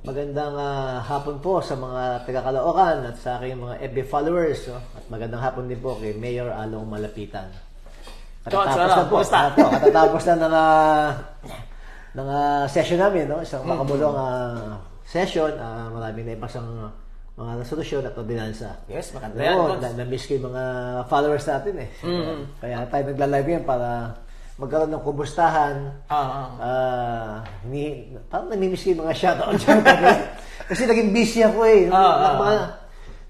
Magandang hapon po sa mga taga-Caloocan at sa aking mga FB followers. No? At magandang hapon din po kay Mayor Along Malapitan. Katatapos na ng session namin. No? Isang makabulong session. Maraming na ipasang mga solusyon at ordinansa. Yes, maganda yan. Na-miss ko yung mga followers natin eh. Kaya tayo nagla-live yan para magkaroon ng kumustahan. Parang namimiss ko yung mga shoutout. Kasi naging busy ako eh.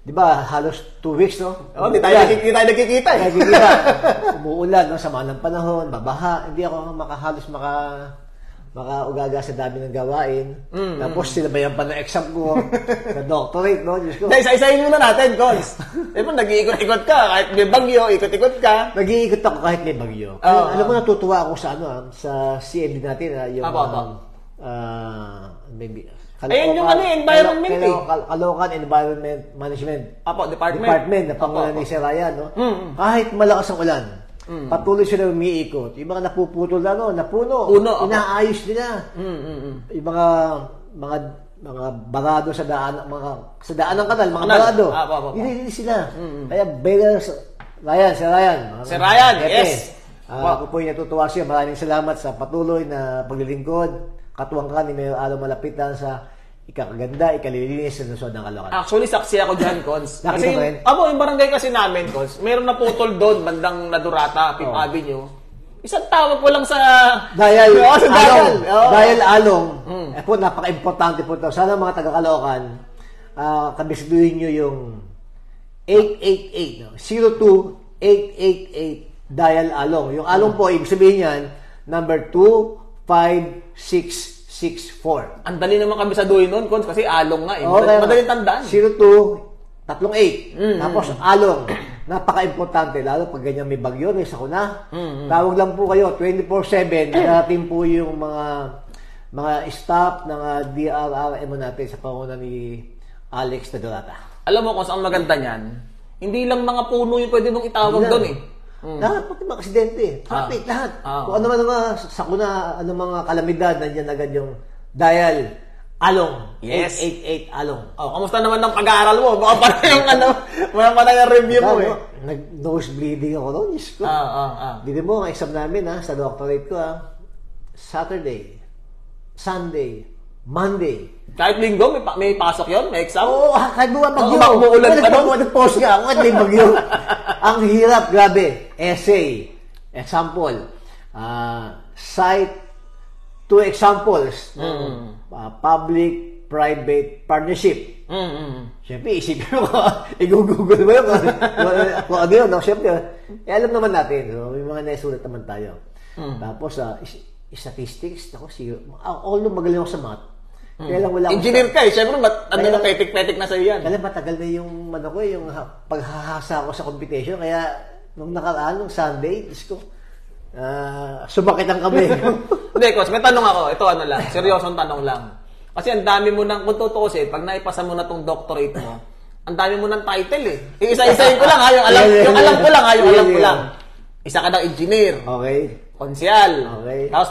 Di ba, halos 2 weeks, no? Hindi tayo nagkikita eh. Umuulan, no? Sama ng panahon, babaha. Hindi ako makaugaga sa dami ng gawain. Tapos sinabayan pa ng exam ko, na doctorate, no? Diyos ko. Isa-isahin muna natin, Cons. Nag-iikot-ikot ka, kahit may bagyo, ikot-ikot ka. Nag-iikot ako kahit may bagyo. Alam mo, natutuwa ako sa CMD natin, yung ayun yung environment eh. Caloocan Environment Management. Department. Na pangunan ni Sir Ryan, no? Kahit malakas ang ulan, patuloy sila umiikot. Yung mga napuputol na, no? Napuno. Inaayos nila. Yung mga barado sa daan, sa daan ng kanal, mga barado. Hindi sila. Kaya, Sir Ryan, yes. Ako po yung natutuwa siya. Maraming salamat sa patuloy na paglilingkod. Katuwang ka ni Mayor Along Malapitan sa ikakaganda, ikalilinis sa lungsod ng Caloocan. Actually, saksi ako dyan, Cons. Kasi yung barangay kasi namin, Cons, meron na putol doon, bandang Nadurata, Fifth Avenue. Isang tawag ko lang sa Dial Along. Po, napaka-importante po ito. Sana mga taga-Caloocan, kabisiduhin nyo yung 888, 02888 Dial Along. Yung Along po, ibig sabihin yan, number 25664. Ang dali naman kami sa duhin noon, Cons, kasi along nga eh. Madaling tandaan. 0238. Tapos along. Napaka-importante, lalo pag ganyan may bagyo, may sakuna. Tawag lang po kayo, 24/7. Natin po yung mga staff ng DRRM natin sa pangunan ni Alex Nadurata. Alam mo, Cons, ang maganda niyan, hindi lang mga puno yung pwede mong itawag doon eh. Lahat, pati mga aksidente, traffic, lahat. Kung ano man mga sakuna, ano mga kalamidad, nandiyan agad yung Dial Along. Yes. 888 Along. Kamusta naman ng pag-aaral mo? Baka parang yung review mo eh. Nose bleeding ako noon, Diyos ko. Hindi mo, ang exam namin sa doctorate ko Saturday, Sunday, Monday. Kahit linggo, may pasok yon, may exam? Oo, kahit buwan bagyo. Umuulan pa doon. Nag-post nga ako, kahit may bagyo. Ang hirap, grabe. Essay, example, cite 2 examples. Public-private partnership. Siyempre, isipin mo ka, i-google mo yun. Kung ano yun, siyempre, alam naman natin, may mga naisulat naman tayo. Tapos, statistics, ako magaling ako sa math. Kaya lang wala engineer ka eh. Siyempre, petik-petik na sa'yo yan. Kaya matagal na yung paghahasa ko sa computation. Kaya, nung nakaraan, nung Sunday, sumakit ang kamay. Hindi, Coach, may tanong ako. Ito lang, seryosong tanong lang. Kasi ang dami mo nang, kung tutuusin, pag naipasa mo na tong doctorate mo, ang dami mo ng title eh. Isa-isahin ko lang yung alam ko lang. Isa ka ng engineer. Okay. Konsyal. Okay. Tapos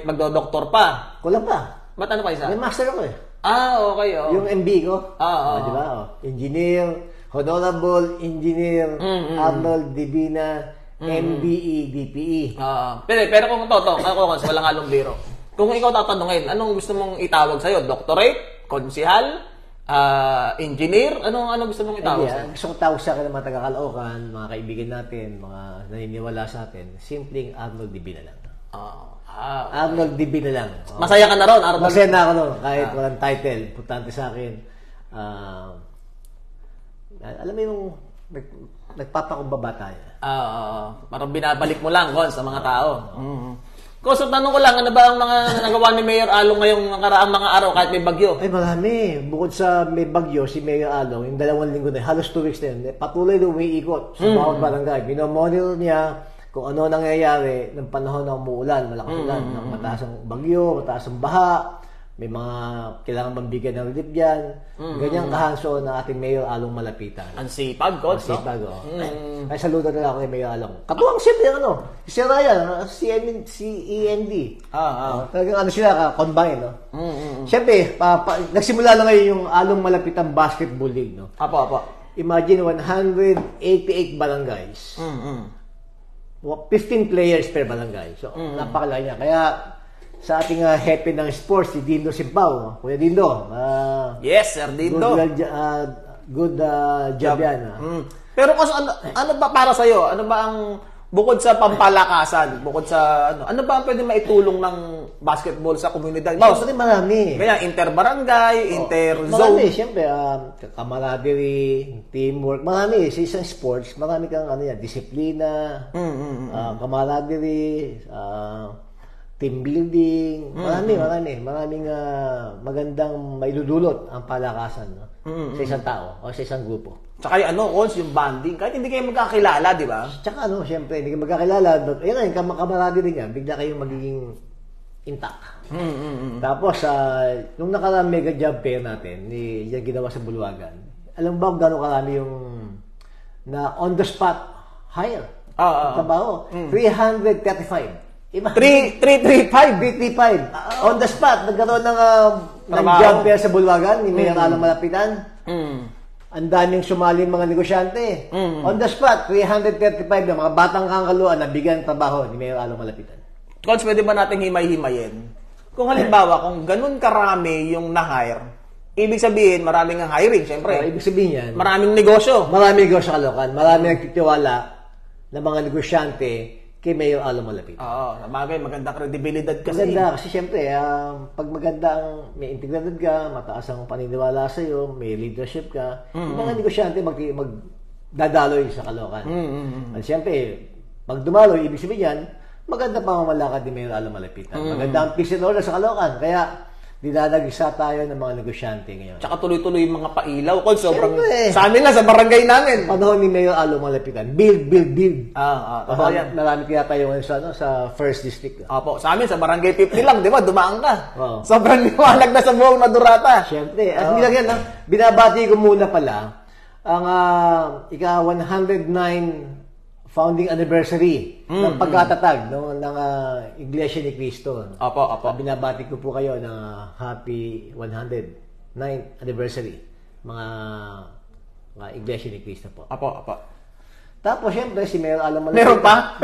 magdo-doktor pa. Kulang pa. Ba't ano pa isa? May master ako eh. Okay. Yung MB ko. Di ba? Engineer, Honorable Engineer Arnold Divina, MBE, DPE. Pero kung walang halong biro. Kung ikaw tatanungin, anong gusto mong itawag sa'yo? Doctorate? Konsihal? Engineer? Ano gusto mong itawag sa'yo? Gusto kong tawag sa akin ng mga taga-Caloocan, mga kaibigan natin, mga naniniwala sa atin, simpleng Arnold Divina lang. Arnold Divina lang. Masaya ka na ron, Arnold? Masaya na ako ron, kahit walang title. Importante sa akin. Alam mo yung nagpapakumbaba tayo. Parang binabalik mo lang, Gon, sa mga tao. Kasi tanong ko lang, ano ba ang mga nagawa ni Mayor Along ngayong nakaraang mga araw kahit may bagyo? Ay, marami. Bukod sa may bagyo, si Mayor Along, yung 2 linggo na, halos 2 weeks na yun, patuloy na umiikot sa bawat barangay. Binomonitor niya kung ano nangyayari ng panahon na umuulan, malakas ulan, ng mataas ang bagyo, mataas ang baha, may mga kailangan mambigyan ng relief dyan. Ganyan kahanso ng ating Mayor Along Malapitan. Ang sipag, Coach, no? Sipag, Ay, saludo na lang ako kay Mayor Along. Katuwang siyempre, si Ryan, si END. Talagang sila, combine, no? Siyempre, nagsimula na ngayon yung Along Malapitan Basketball League, no? Apo. Imagine, 188 barangays. 15 players per barangay. So, napakalaki niya. Kaya, sa ating happy ng sports, si Dindo Simpao. Kuya Dindo. Yes, Sir Dindo. Good job yan. Pero kasi ano ba para sa'yo? Ano ba ang, bukod sa pampalakasan, bukod sa, ano ba ang pwede maitulong ng basketball sa komunidad? Kasi marami. Kaya inter-barangay, inter-zone. Marami, siyempre, camaraderie, teamwork, marami. Sa isang sports, marami kang disiplina, camaraderie, team building, maraming magandang maidudulot ang palakasan sa isang tao o sa isang grupo. Tsaka yung bonding, kahit hindi kayo magkakilala, di ba? Tsaka siyempre, hindi kayo magkakilala, ayun camaraderie niya, bigla kayong magiging intact. Tapos, nung nakarang mega job fair natin, yung ginawa sa Bulwagan, alam ba kung gano'ng karami yung na on the spot hire? Trabaho. 335. 335 on the spot, nagkaroon ng job fair sa Bulwagan ni Mayor Along Malapitan. Ang daming sumali mga negosyante. On the spot, 335 na mga batang kangkaluan na bigyan ng trabaho ni Mayor Along Malapitan. Coach, pwede ba nating himay-himayin? Kung halimbawa, kung ganun karami yung na-hire, ibig sabihin, maraming ang hiring, syempre. Ibig sabihin yan, maraming negosyo. Maraming negosyo sa Caloocan. Maraming nagtitiwala ng mga negosyante kay Mayor Along Malapitan. Sabagay, maganda credibility kasi. Maganda kasi siyempre, pag maganda may integridad ka, mataas ang paniniwala sa iyo, may leadership ka, yung mga negosyante magdadaloy sa Caloocan. At siyempre, pag dumaloy, ibig sabihin yan, maganda pa mamalakad ni Mayor Along Malapitan. Maganda ang peace and order sa Caloocan. Kaya, dinadagisa tayo ng mga negosyante ngayon. Tsaka tuloy-tuloy yung mga pailaw. Sobrang, sa amin lang, sa barangay namin. Panahon ni Mayor Along Malapitan. Build. Marami kaya tayo sa first district. Opo, sa amin, sa barangay 50 lang, di ba? Dumaan ka. Sobrang liwanag na sa buong Madurata. Siyempre. At hindi lang yan, binabati ko muna pala ang ika-109 founding anniversary ng pagkatatag ng Iglesia ni Cristo. Opo. Binabati ko po kayo ng happy 109th anniversary mga Iglesia ni Cristo po. Opo. Tapos siyempre si Mayor Along Malapitan. Meron pa?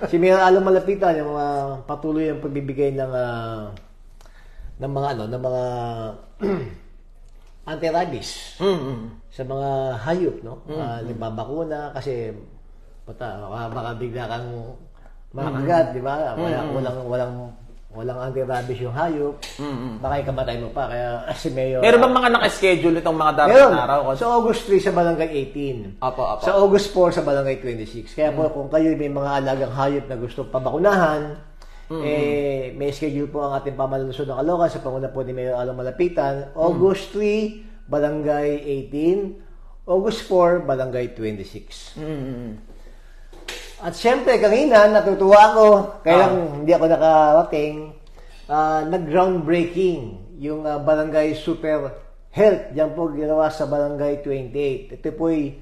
Si Mayor Along Malapitan yung patuloy ang pagbibigay ng mga anti-rabies sa mga hayop, no? Nagbabakuna kasi baka bigla kang makagat, di ba? Walang anti-rabies yung hayop. Baka ikamatay mo pa. Kaya si Mayor... Meron bang mga naka-schedule itong mga darating araw? Sa August 3 sa Barangay 18. Opo. Sa August 4 sa Barangay 26. Kaya po kung kayo may mga alagang hayop na gusto pabakunahan, may schedule po ang ating pamalusod ng Caloocan sa panguna po ni Mayor Along Malapitan. August 3, Barangay 18. August 4, Barangay 26. At syempre, kanina, natutuwa ako, kaya hindi ako nakarating, nag-groundbreaking yung Barangay Super Health. Diyan po ginawa sa Barangay 28. Ito po'y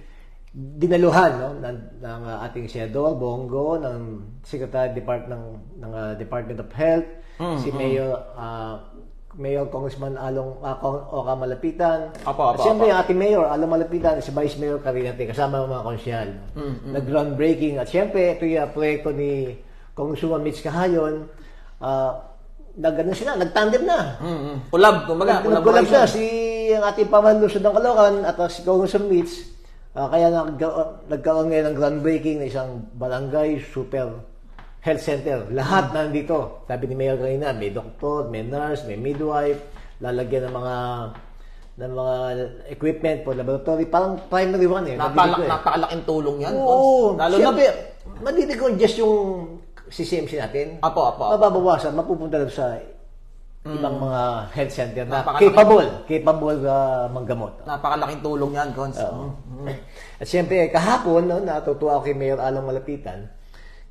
dinaluhan ng ating Senador Bongo, ng Secretary ng Department of Health, si Mayor Congressman Oka Malapitan. At siyempre yung ating Mayor Along Malapitan, si Vice Mayor Carinate, kasama ng mga konsyal. Nag-groundbreaking. At siyempre, ito yung proyekto ni Congresswoman Mitch Cahayon. Nagtandem na. Kulab, kumbaga. Kulab na si ang ating pamalusod ng Caloocan at si Congresswoman Mitch. Kaya nagkaroon ngayon ng groundbreaking na isang barangay super health center. Lahat nandito. Sabi ni Mayor kanina, may doktor, may nurse, may midwife, lalagyan ng mga equipment for laboratory. Parang primary one eh. Napakalaking tulong yan. Oo. Siyempre, madidig ko just yung CCMC natin. Apo. Mababawasan, mapupunta lang sa ibang mga health center na capable manggamot. Napakalaking tulong yan, Cons. At siyempre, kahapon, natutuwa ako kay Mayor Along Malapitan.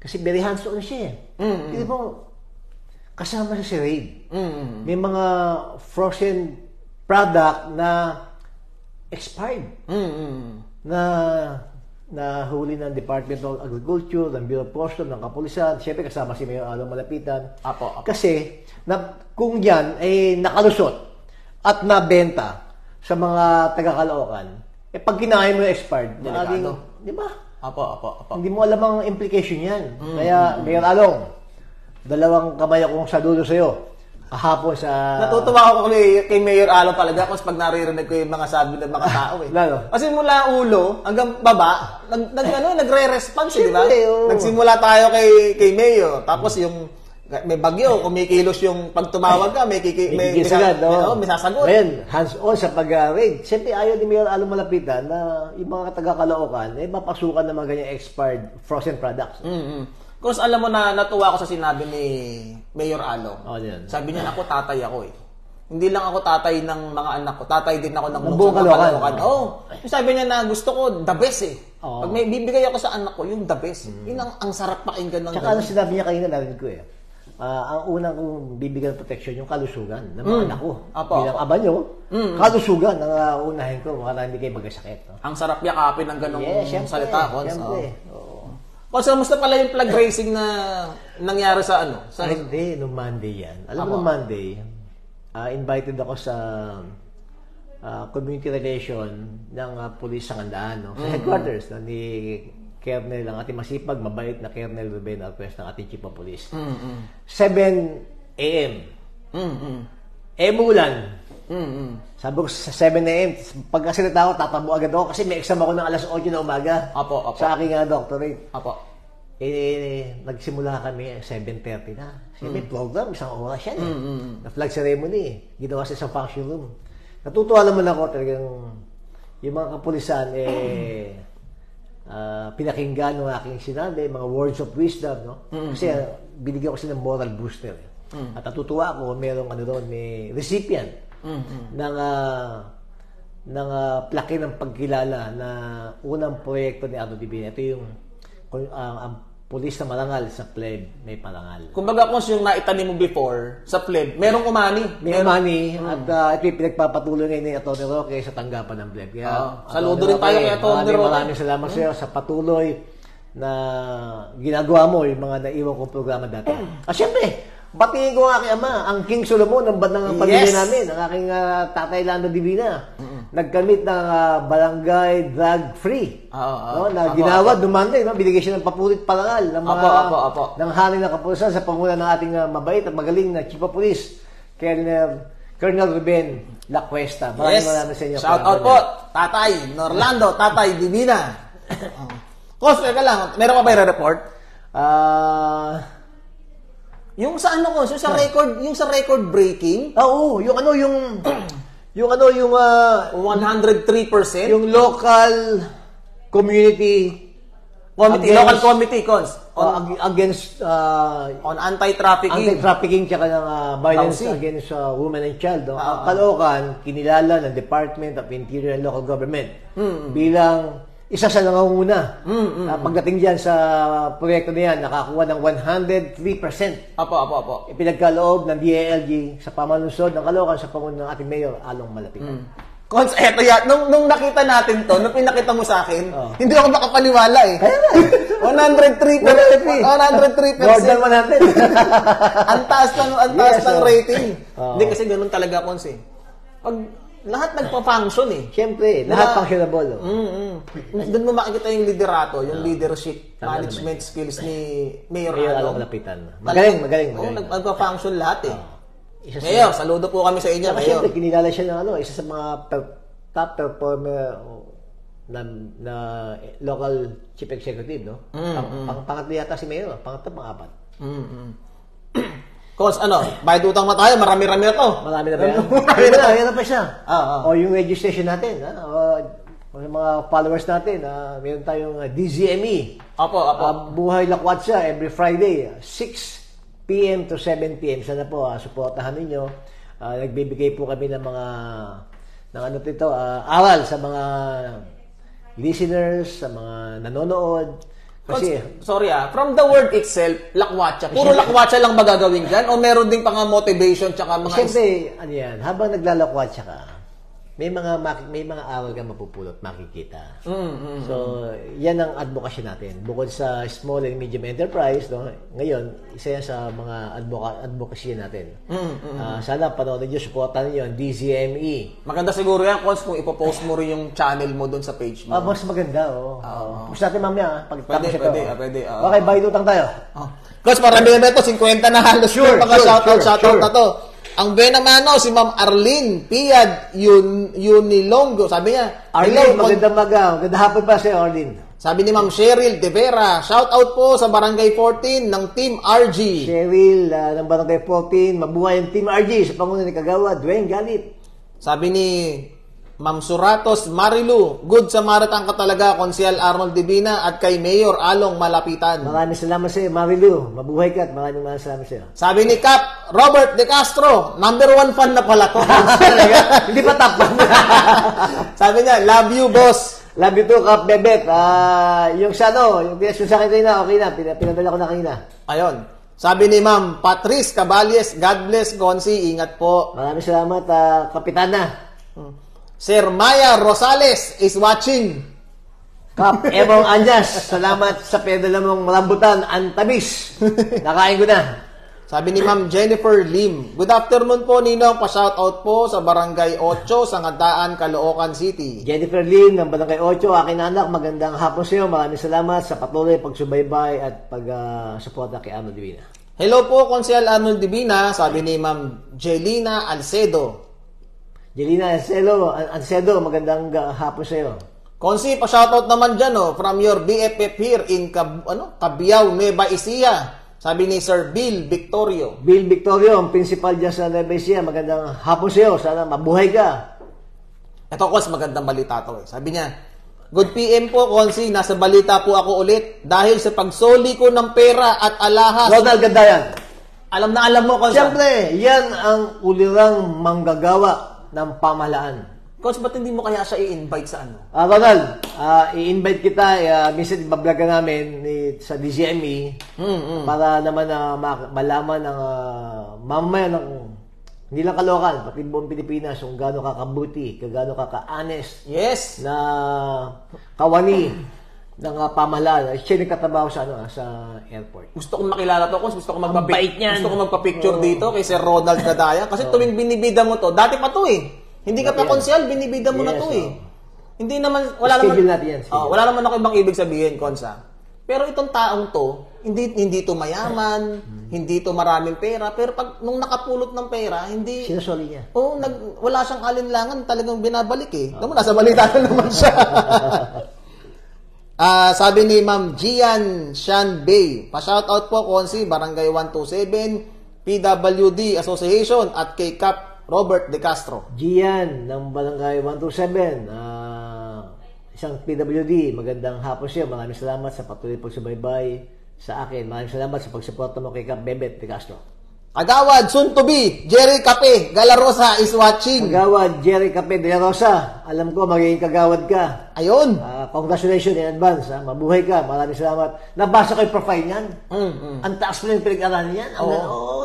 Kasi very hands-on siya. Hindi mo, kasama siya si Raid. May mga frozen product na expired. Na huli ng Department of Agriculture, ng Bureau of Customs, ng Kapulisan. Siyempre, kasama si Mayor Along Malapitan. Apo. Kasi, kung yan ay nakalusot at nabenta sa mga taga-Caloocan, pag kinain mo yung expired, di ba? Apo. Hindi mo alam ang implication yan. Kaya, Mayor Along, dalawang kamay akong saludo sa'yo. Kahapon sa... Natutuwa ako kay Mayor Along talaga kasi pag naririnig ko yung mga sabi ng mga tao eh. Lalo. Kasi mula ulo hanggang baba, nagre-response, di ba? Oh. Nagsimula tayo kay Mayor. Tapos yung may bagyo, kumikilos yung pag tumawag ka, may sasagot. Ngayon, hands-on sa pag-raid. Siyempre, ayaw ni Mayor Along Malapitan na yung mga taga-Caloocan mapasukan ng mga ganyang expired frozen products. Kasi alam mo na natuwa ako sa sinabi ni Mayor Along. Sabi niya, ako tatay ako eh. Hindi lang ako tatay ng mga anak ko, tatay din ako ng buong Caloocan. Sabi niya na gusto ko the best eh. Pag may bibigay ako sa anak ko, yung the best. Yun ang sarap pakinggan ng Tsaka sinabi niya kanina, narinig ko eh. Ang unang kong bibigyan ng protection, yung kalusugan ng mga anak ko. Bilang aba nyo, kalusugan ang unahin ko, para hindi kayo magkasakit. No? Ang sarap yakapin ng ganong salita. Siyempre. Kasi musta pala yung flag racing na nangyari sa ano? Hindi, nung Monday yan. Alam mo, nung Monday, invited ako sa community relation ng police sa Ngandaan, no? Sa headquarters ni Colonel, ang ating masipag, mabait na Colonel Ruben Alquez ng ating chief of police. 7 a.m. Mulan. Sabi ko sa 7 a.m. Pagkasalita ako, tatabo agad ako kasi may exam ako ng alas 8 na umaga. Sa aking doctorate. Nagsimula kami 7:30 na. May program, isang oras yan. Na flag ceremony. Ginawa sa isang function room. Natutuwa naman ako talagang yung mga kapulisan pinakinggan ng aking sinabi, mga words of wisdom, no? Kasi binigyan ko sila ng moral booster. At natutuwa ako, merong may recipient ng plaque ng pagkilala na unang proyekto ni Ardo Divina. Ito yung ang pulis na marangal sa pleb may parangal. Kumbaga kung yung naitanim mo before sa pleb, merong umani. May umani at ito yung pinagpapatuloy ngayon ni Atty. Roque sa tanggapan ng pleb. Kaya saludo rin tayo kay Atty. Roque. Maraming salamat sa iyo sa patuloy na ginagawa mo yung mga naiwan kong programa dati. Siyempre, batiin ko ang aking ama, ang King Solomon ng bandang pamilya namin, ang aking tatay Lando Divina. Nagkamit ng barangay drug-free. Na ginawad noong Monday, no? Binigay siya ng papulit parangal ng mga ng hangin ng kapulisan sa pangunan ng ating mabait at magaling na Chief of Police, Colonel Ruben Lacuesta. Maraming sa inyo. Shout out po, Tatay Norlando, Tatay Divina. Kos, teka lang, meron ka ba i-report? Yung sa ano ko, yung sa record breaking? Oo, yung 103%. Yung local community local committee against on anti-trafficking tsaka ng violence against women and child. No? Ang Caloocan, kinilala ng Department of Interior and Local Government bilang isa sa nangunguna. Pagdating dyan sa proyekto na yan, nakakuha ng 103%. Ipinagkaloob ng DILG sa pamanunsod ng Caloocan sa pangunan ng ating Mayor Along Malapitan. Cons, eto yan. Nung nakita natin to, nung pinakita mo sa akin, hindi ako makapaniwala eh. 103%. 103%. More than 100. Ang taas ng rating. Hindi kasi ganun talaga, Cons eh. Lahat nagpa-function eh. Siyempre, lahat functionable. Doon mo makikita yung liderato, yung leadership, management skills ni Mayor Along Malapitan. Magaling. Nagpa-function lahat eh. Mayor, saludo po kami sa inyo, Mayor. Siyempre, kinilala siya ng isa sa mga top performer na local chief executive, no? Pangatlo yata si Mayor, pang-apat. Cause bayad utang na tayo, marami-rami na to. Marami na ba yan? Marami na pa siya. O yung registration natin, o yung mga followers natin, meron tayong DZME. Buhay Lakwatsa every Friday, 6 p.m. to 7 p.m. Sana po, suportahan ninyo. Nagbibigay po kami ng mga aral sa mga listeners, sa mga nanonood. Kasi, sorry from the word itself, lakwatsa. Puro lakwatsa lang magagawin dyan? O meron din pang motivation tsaka mga... Siyempre, ano yan, habang naglalakwatsa ka, may mga aral ka mapupulot, makikita. So, yan ang advocacy natin. Bukod sa small and medium enterprise, no, ngayon, isa yan sa mga advocacy natin. Sana panoorin nyo, supportan nyo yung DZME. Maganda siguro yan, Cons, kung ipopost mo rin yung channel mo doon sa page mo. Mas maganda, Push natin mamaya, pagtapos ito. Pwede. Okay, bayad utang tayo. Cons, marami na ito, 50 na halos. Sure, shoutout na to. Ang Benamano, si Ma'am Arlene Piad Unilongo. Sabi niya, Arlene, magandang hapon pa sa'yo, Arlene. Sabi ni Ma'am Cheryl De Vera, shout out po sa Barangay 14 ng Team RG. Cheryl, ng Barangay 14, mabuhay ang Team RG sa pangunan ni Kagawa, Dwayne Galit. Sabi ni Ma'am Suratos Marilu, good Samaritan ka talaga, Konsyal Arnold Divina at kay Mayor Along Malapitan. Maraming salamat sa iyo, Marilu. Mabuhay ka at maraming salamat sa iyo. Sabi ni Cap Robert De Castro, #1 fan na pala to. Hindi pa top fan. Sabi niya, love you, boss. Love you too, Cap Bebet. Yung yung pinasyon sa akin kanina, okay na. Pinadala ko na kanina. Ayun. Sabi ni Ma'am Patrice Caballes, God bless, Gonsi, ingat po. Maraming salamat, Kapitana. Sir Maya Rosales is watching. Kap, Emong Anyas, salamat sa pinadala mong malambutan, antabis. Nakain ko na. Sabi ni Ma'am Jennifer Lim, good afternoon po, Ninong, pa-shoutout po sa Barangay 8, Sangataan, Caloocan City. Jennifer Lim ng Barangay 8, aking anak, magandang hapon sa iyo. Maraming salamat sa patuloy pagsubaybay at pag-suporta kay Arnold Divina. Hello po, Konsyal Arnold Divina, sabi ni Ma'am Jelina Alcedo. Jelina Ancedo, magandang hapon sa iyo. Konsi, pa-shoutout naman dyan, from your BFF here in Cabiao, Nueva Ecija. Sabi ni Sir Bill Victorio. Bill Victorio, ang principal dyan sa Nueva Ecija, magandang hapon sa iyo. Sana mabuhay ka. Ito, Kons, magandang balita to. Sabi niya, good PM po, Konsi, nasa balita po ako ulit dahil sa pagsoli ko ng pera at alahas. Ronald, ganda yan. Alam na alam mo, Konsi. Siyempre, yan ang ulirang manggagawa ng pamahalaan. Coach, ba't hindi mo kaya siya i-invite sa ano? Ronald, i-invite kita, minsan ibablaga namin sa DZME para naman malaman ng mamaya ng hindi lang Caloocan, pati buong Pilipinas kung gaano kakabuti, gaano ka-honest na kawani ng pamahalaan. Siya nagkatrabaho sa airport. Gusto kong makilala to, Coach. Gusto ko magpa-picture dito kay Sir Ronald Gadaya. Kasi tuwing binibida mo to, dati pa to Hindi ka pa konsyal, binibida mo na to Hindi naman, wala naman ako ibang ibig sabihin, Konsa. Pero itong taong to, hindi to mayaman, hindi to maraming pera, pero nung nakapulot ng pera, hindi... Sinasoli niya. Wala siyang alinlangan, talagang binabalik Nasa balita na naman siya. Sabi ni Ma'am Gian Shan Bay, pa-shoutout po, Konsi, Barangay 127, PWD Association, at kay Cap Robert De Castro. Gian ng Barangay 127, isang PWD, magandang hapon siya. Maraming salamat sa patuloy pagsubaybay sa akin. Maraming salamat sa pagsuporta mo kay Cap Bebet De Castro. Kagawad, soon to be, Jerry Cape, Galarosa is watching. Kagawad, Jerry Cape, Galarosa. Alam ko, magiging kagawad ka. Ayun. Congratulations in advance. Mabuhay ka. Maraming salamat. Nabasa ko yung profile niyan. Ang taas mo yung pinag-aralan niyan.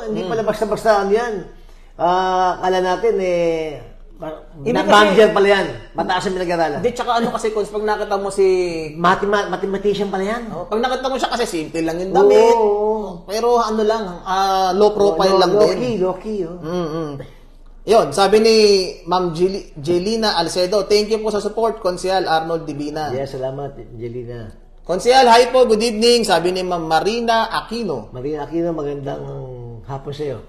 Hindi pala basta-basta yan. Kala natin, manager pala yan. Mataas ang pinag-aralan. Hindi, tsaka kasi, Cons, pag nakita mo si... Mathematician pala yan. Pag nakita mo siya kasi, simple lang yung damit. Pero low profile lang din. Low-key. Yun, sabi ni Ma'am Jelina Alcedo, thank you po sa support, Konsyal Arnold Divina. Yes, salamat, Jelina. Konsyal, hi po, good evening. Sabi ni Ma'am Marina Aquino. Magandang hapon sa iyo.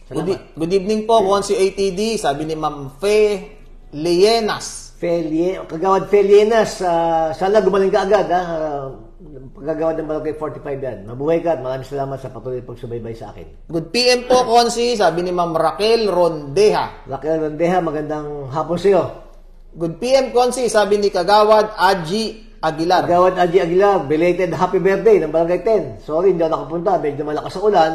Good evening po, Konsi ATD. Sabi ni Ma'am Fe Lienas. Kagawad Fe Lienas, sana gumaling ka agad. Pagkagawad ng Barangay 45 yan. Mabuhay ka at maraming salamat sa patuloy pagsubaybay sa akin. Good PM po, Konsi. Sabi ni Ma'am Raquel Rondeja. Magandang hapon sa iyo. Good PM, Konsi. Sabi ni Kagawad Aji Aguilar. Kagawad Aji Aguilar, belated happy birthday ng Barangay 10. Sorry, hindi ako nakapunta. Medyo malakas ang ulan.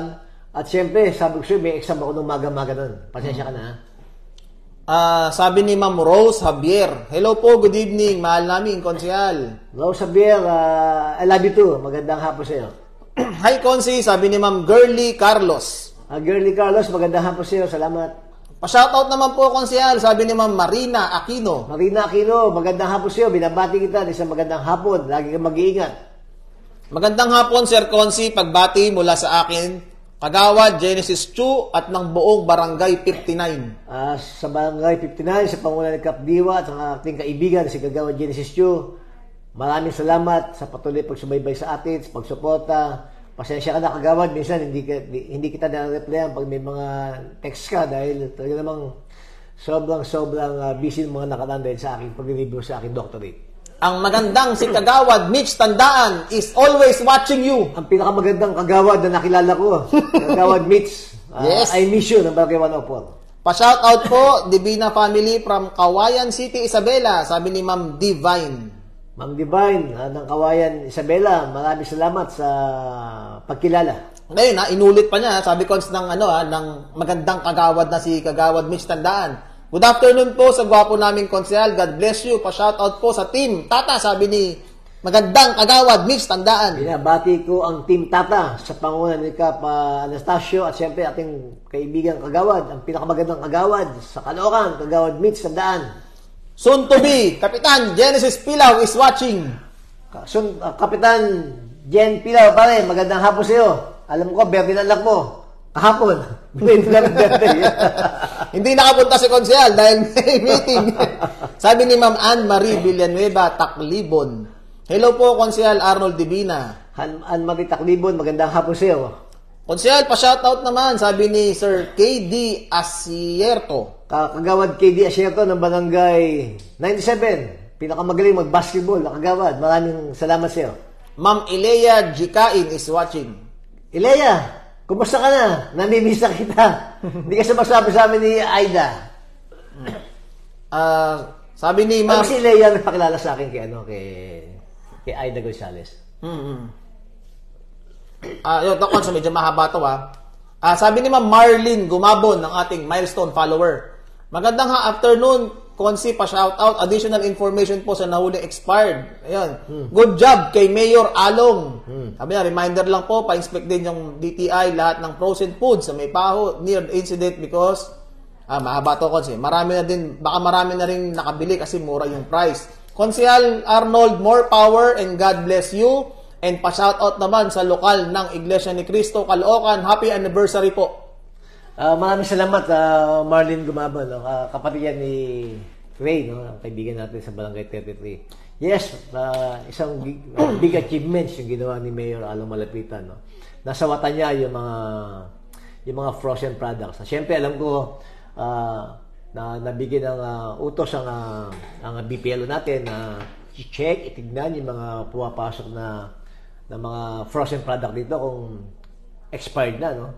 At siyempre, sabi ko siya, may exam ako nung maga-maga nun. Pasensya ka na, Sabi ni Ma'am Rose Javier, hello po, good evening, mahal namin, Konsehal. Rose Javier, I love you too. Magandang hapon sa iyo. Hi, Konsi, sabi ni Ma'am Girly Carlos. Girly Carlos, magandang hapon sa iyo. Salamat. Pa-shoutout naman po, Konsehal, sabi ni Ma'am Marina Aquino. Marina Aquino, magandang hapon sa iyo. Binabati kita, isang magandang hapon. Lagi kang mag-iingat. Magandang hapon, Sir Konsi, pagbati mula sa akin, Kagawad Genesis Chu at ng buong Barangay 59. Sa Barangay 59, sa pangunan ni Kap Diwa at ang ating kaibigan si Kagawad Genesis Chu, maraming salamat sa patuloy pagsubaybay sa atin, sa pagsuporta. Pasensya ka na, Kagawad, minsan hindi kita na-replyan pag may mga text ka dahil talaga namang sobrang busy ng mga nakaraan dahil sa aking pag-review sa aking doctorate. Ang magandang si Kagawad Mitch Tandaan is always watching you. Ang pinakamagandang Kagawad na nakilala ko, Kagawad Mitch. Yes. I miss you ng Barangay 104. Pa-shoutout po, Divina Family from Kawayan City, Isabela, sabi ni Ma'am Divine. Ma'am Divine, ng Kawayan, Isabela, maraming salamat sa pagkilala. Ngayon, inulit pa niya, sabi ko ng magandang Kagawad na si Kagawad Mitch Tandaan. Good afternoon po sa gwapo naming Konsehal. God bless you. Pa-shoutout po sa team Tata, sabi ni magandang Kagawad Mitch Tandaan. Binabati ko ang team Tata sa pangunan ni Kap Anastasio at siyempre ating kaibigang Kagawad, ang pinakamagandang Kagawad sa Caloocan, Kagawad Mitch Tandaan. Soon to be, Kapitan Genesis Pilaw is watching. Kapitan Jen Pilaw, pare, magandang hapon sa iyo. Alam ko, birthday na anak mo. Kahapon. Hindi nakapunta si Konsehal dahil may meeting. Sabi ni Ma'am Anne-Marie Villanueva, Taklibon. Hello po, Konsehal Arnold Divina. Anne-Marie Taklibon, magandang hapon sa iyo. Konsehal, pa-shoutout naman, sabi ni Sir KD Asierto. Kagawad KD Asierto ng Barangay 97. Pinakamagaling mag-basketball na Kagawad. Maraming salamat sa iyo. Ma'am Ilea Jikain is watching. Ilea, kumusta ka na? Namimisa kita. Hindi ka sumasabi sa amin ni Aida. Sabi ni Ma'am... Si Ilea nagpakilala sa akin kay Aida Gonzales. Ito ko sa medyo mahaba to sabi ni Ma'am Marlene Gumabon ng ating milestone follower. Magandang afternoon, Konsi, pa-shoutout. Additional information po sa nahuling expired. Ayun. Good job kay Mayor Along. Sabi niya, reminder lang po, pa-inspect din yung DTI, lahat ng frozen foods sa may paho near the incident because, mahaba to, Konsi. Baka marami na rin nakabili kasi mura yung price. Konsehal Arnold, more power and God bless you. And pa-shoutout naman sa lokal ng Iglesia ni Cristo, Caloocan. Happy anniversary po. Maraming salamat, Marlene Gumabon, kapatid yan ni Ray, ang kaibigan natin sa Barangay 33. Yes, isang big achievements yung ginawa ni Mayor Along Malapitan. Nasa wata niya yung mga frozen products. Siyempre, alam ko na nabigyan ng utos ang BPLO natin na i-check, itignan yung mga pumapasok na mga frozen product dito kung expired na, no?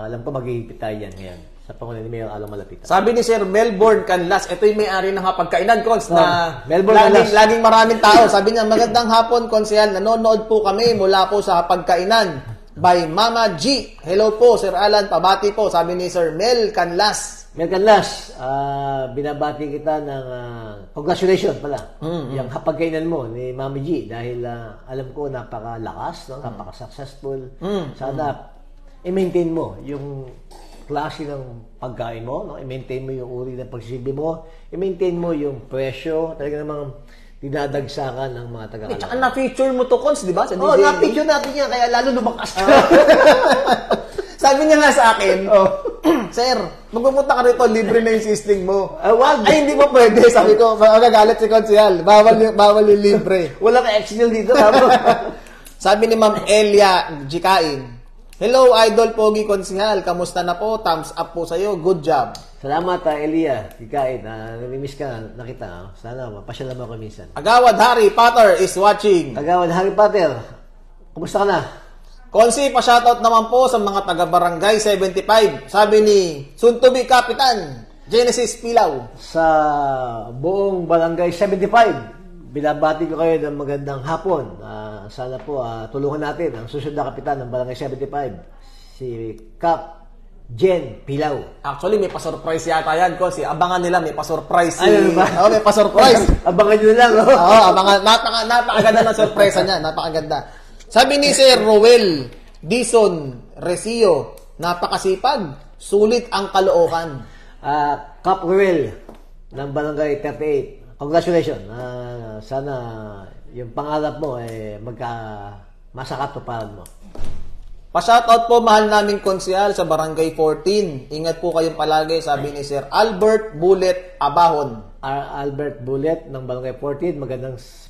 Alam ko maghihipit tayo yan ngayon sa pangunan ni Mayor Along Malapitan. Sabi ni Sir Melbourne Canlas, ito yung may-ari ng hapagkainan, Cons, na laging maraming tao. Sabi niya, magandang hapon, Konsehal. Nanonood po kami mula po sa hapagkainan by Mama G. Hello po, Sir Alan. Pabati po, sabi ni Sir Mel Canlas. Mel Canlas, binabati kita ng congratulations pala. Yung hapagkainan mo ni Mami G dahil alam ko napakalakas, napaka-successful. Sana i-maintain mo yung klase ng pagkain mo, no? I-maintain mo yung uri ng pagsisilbi mo, i-maintain mo yung presyo, talaga namang dinadagsakan ng mga taga-Caloocan. Tsaka na-feature mo to, Cons, di ba? Na-feature natin yan, kaya lalo lumakas ka. Sabi niya nga sa akin, Sir, magpupunta ka rito, libre na yung sisting mo. Wag. Ay, hindi mo pwede. Sabi ko, magagalit si Konsehal. Bawal yung libre. Wala ka ex-nil dito. Sabi ni Ma'am Elia Jikain, hello, Idol Pogi Konsehal. Kamusta na po? Thumbs up po sa'yo. Good job. Salamat, Elia. Jikain. Namimiss ka na kita. Sana mapasyal naman ako minsan. Agawad Harry Potter is watching. Agawad Harry Potter. Kumusta ka na? Konsi, pa-shoutout naman po sa mga taga-barangay 75. Sabi ni soon-to-be Kapitan Genesis Pilaw. Sa buong barangay 75, binabati ko kayo ng magandang hapon. Sana po tulungan natin ang susunod na kapitan ng barangay 75, si Kap Jen Pilaw. Actually, may pa-surprise yata yan, Konsi. Abangan nila, may pa-surprise. Ano ba? Oo, may pa-surprise. Abangan nyo lang. Oo, abangan. Napakaganda ng surpresa niya. Napakaganda. Sabi ni Sir Roel Dison Recio, napakasipag, sulit ang Caloocan. Cap Ruel ng Barangay 38. Congratulations. Sana yung pangarap mo masakatuparan mo. Pa-shoutout po, mahal naming konsyal sa Barangay 14. Ingat po kayong palagi, sabi ni Sir Albert Bullet Abahon. Albert Bullet ng Barangay 14.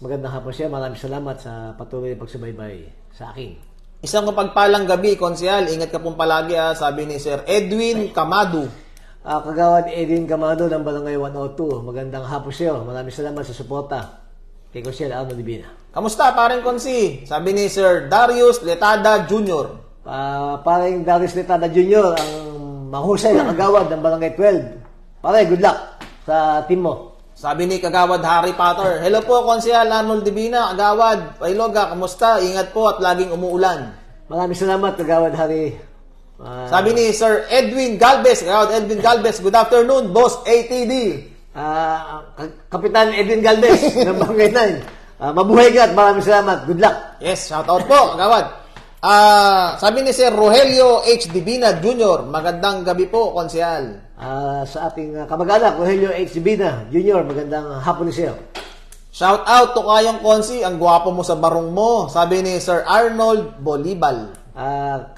Magandang hapon siya. Maraming salamat sa patuloy na pagsubaybay sa akin. Isang mapagpalang gabi, konsyal. Ingat ka pong palagi, sabi ni Sir Edwin Camado. Kagawad Edwin Camado ng Barangay 102. Magandang hapon siya. Maraming salamat sa suporta kay Konsyal Arnold Divina. Kamusta, parang konsi? Sabi ni Sir Darius Letada Jr. Parang Darius Letada Jr. ang mahusay na kagawad ng Barangay 12. Pare, good luck sa team mo. Sabi ni Kagawad Harry Potter, hello po, Konsyal Arnold Divina, Kagawad, Pailoga, kamusta? Ingat po at laging umuulan. Maraming salamat, Kagawad Harry. Sabi ni Sir Edwin Galvez, Kagawad Edwin Galvez, good afternoon, Boss ATD. Kapitan Edwin Galvez ng Barangay 9. Mabuhay ka at maraming salamat. Good luck. Yes, shout out po, Kagawad. Sabi ni Sir Rogelio H. Divina Jr., magandang gabi po, Konsyal. Sa ating kamag-anak, Rogelio H. Divina Jr., magandang hapon ni Sir. Shout out to kayong Konsi, ang gwapo mo sa barong mo, sabi ni Sir Arnold Bolibal.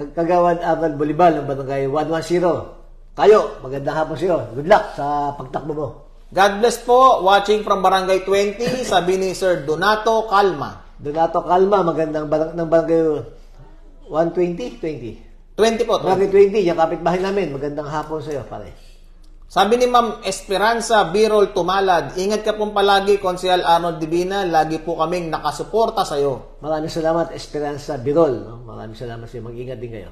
Kagawad Arnold Bolibal ng Barangay 110. Kayo, magandang hapon Sir. Good luck sa pagtakbo mo. God bless po, watching from Barangay 20, sabi ni Sir Donato Calma. Donato Calma, magandang ng Barangay 120? 20 po. Barangay 20, yung kapitbahay namin. Magandang hapon sa iyo, pare. Sabi ni Ma'am Esperanza Birol Tumalad, ingat ka pong palagi, Konsyal Arnold Divina, lagi po kaming nakasuporta sa iyo. Maraming salamat, Esperanza Birol. No? Maraming salamat sa iyo. Mag-ingat din kayo.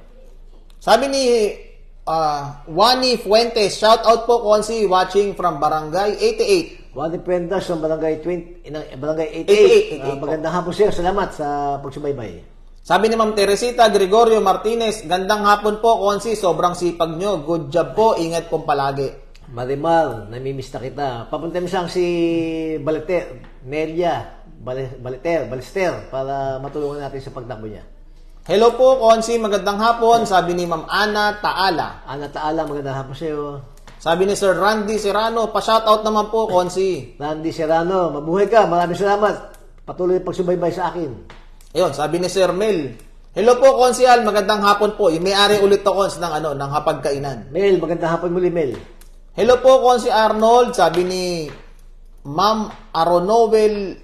Sabi ni Wani Fuentes, shout out po, Konsi, watching from Barangay 88. Wani Fuentes ng Barangay 20, Barangay 88. 88 magandang hapon sa iyo. Salamat sa pagsubaybay. Sabi ni Ma'am Teresita Gregorio Martinez, gandang hapon po, Konsi, sobrang sipag nyo. Good job po, ingat pong palagi. Marimar, namimista kita. Papunta mo siyang si Nelia Balester para matulungan natin sa pagtakbo niya. Hello po, Konsi, magandang hapon. Sabi ni Ma'am Ana Taala. Ana Taala, magandang hapon sa iyo. Sabi ni Sir Randy Serrano, pa-shoutout naman po, Konsi. Randy Serrano, mabuhay ka. Maraming salamat. Patuloy pagsubaybay sa akin. Ayun, sabi ni Sir Mel. Hello po, Konsyal, magandang hapon po. Yung may-ari ulit to, Kons, ng hapagkainan. Mel, magandang hapon muli, Mel. Hello po, Konsi Arnold, sabi ni Ma'am Aronowel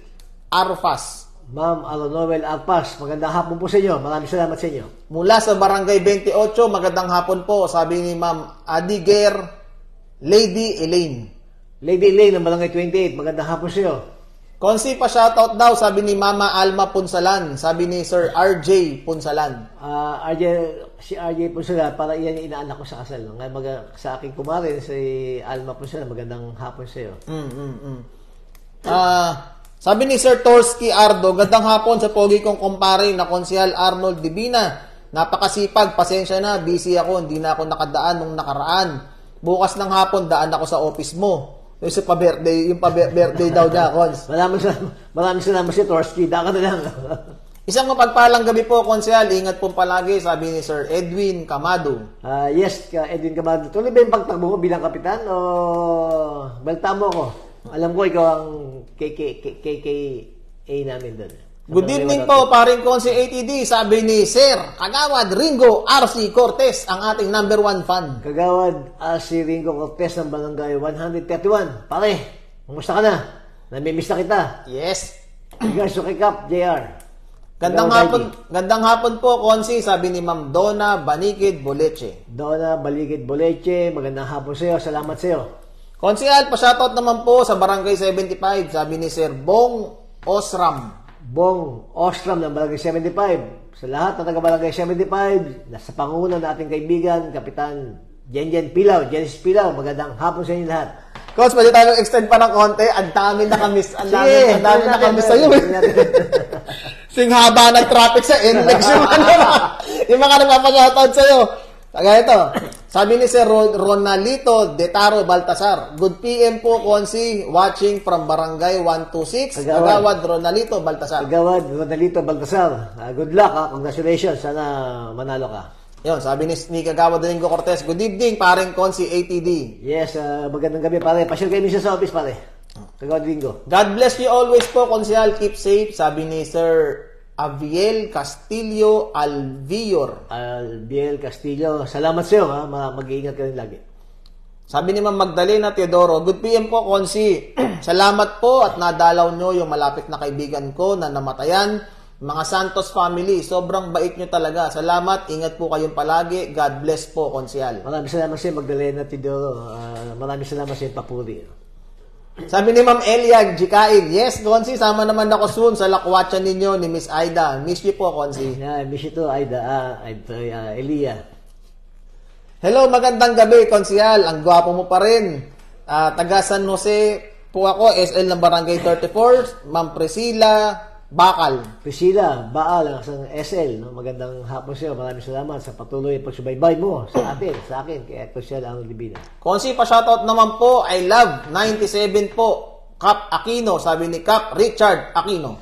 Arfas. Ma'am Aronowel Arfas, magandang hapon po sa inyo. Maraming salamat sa inyo. Mula sa Barangay 28, magandang hapon po, sabi ni Ma'am Adiger Lady Elaine. Lady Elaine ng Barangay 28, magandang hapon sa iyo. Konsi, pa-shoutout daw, sabi ni Mama Alma Punsalan, sabi ni Sir RJ Punsalan. Si RJ Punsalan, para iyan yung inaanak ko sa kasal. No? Ngayon, sa aking kumarin, si Alma Punsalan, magandang hapon sa iyo. Sabi ni Sir Torsky Ardo, gandang hapon sa pogi kong kumpare na Konsyal Arnold Divina. Napakasipag, pasensya na, busy ako, hindi na ako nakadaan nung nakaraan. Bukas ng hapon, daan ako sa office mo. Yung pa-birthday daw niya, Kons. Maraming salamat si Torsky. Daka na lang. Isang mapagpalang gabi po, Konsyal. Ingat po palagi, sabi ni Sir Edwin Camado. Yes, Edwin Camado. Tuloy ba yung pagtakbo mo bilang kapitan? O balta mo ko? Alam ko, ikaw ang KKA namin doon. Good evening po, paring Konsi ATD. Sabi ni Sir Kagawad Ringo RC Cortez, ang ating number 1 fan. Kagawad RC Ringo Cortez ng Barangay 131. Pare, kumusta ka na? Namimiss na kita. Yes. Regards to Kikap, JR. Gandang hapon po, Konsi, sabi ni Ma'am Donna Banikid Boleche. Donna Banikid Boleche, magandang hapon sa iyo. Salamat sa iyo. Konsyal, pa-shoutout naman po sa Barangay 75, sabi ni Sir Bong Osram. Bong Ostrom ng Barangay 75. Sa lahat ng taga-Barangay 75, nasa panguna ng ating kaibigan, Kapitan Jenjen Pilaw, Genesis Pilaw, magandang hapon sa inyo lahat. Coach, pwede tayo extend pa ng konti. Ang dami nakamiss. Ang dami nakamiss sa'yo. Sing haba ng traffic sa NLEX yung mga nagpapashoutout sa'yo. Kaya ito, Sabi ni Sir Ronalito Detaro Baltasar, good PM po, Konsi, watching from Barangay 126, Kagawad Ronalito Baltasar. Kagawad Ronalito Baltasar. Good luck, ha? Congratulations. Sana manalo ka. Yun, sabi ni Kagawad Domingo Cortez, good evening, paring Konsi ATD. Yes, magandang gabi, pare. Pasyal kayo minsan sa office, pare. Kagawad Domingo. God bless you always po, Konsyal. Keep safe, sabi ni Sir Aviel Castillo Alvior. Alviel Castillo. Salamat sa iyo, ha? Mag-iingat ka rin lagi. Sabi ni Ma'am Magdalena Teodoro, good PM po, Konsi. Salamat po at nadalaw nyo yung malapit na kaibigan ko na namatayan. Mga Santos family, sobrang bait nyo talaga. Salamat, ingat po kayong palagi. God bless po, Konsyal. Maraming salamat sa iyo, Magdalena Teodoro. Maraming salamat sa iyo, Papuri. Sabi ni Ma'am Elia Jikain, yes, Konsi, sama naman ako soon sa lakwatsan ninyo ni Miss Aida. Miss you po, Konsi. Yeah, miss you too, Aida. Elia. Hello, magandang gabi, Konsyal. Ang gwapo mo pa rin. Taga San Jose po ako, SL ng Barangay 34, Ma'am Priscilla Bakal. Priscilla, Baal, ang SL. No? Magandang hapon sa iyo. Maraming salamat sa patuloy pagsubaybay mo sa akin, kay Konsyal Arnold Divina. Konsi, pa-shoutout naman po, I love 97 po, Cap Aquino, sabi ni Cap Richard Aquino.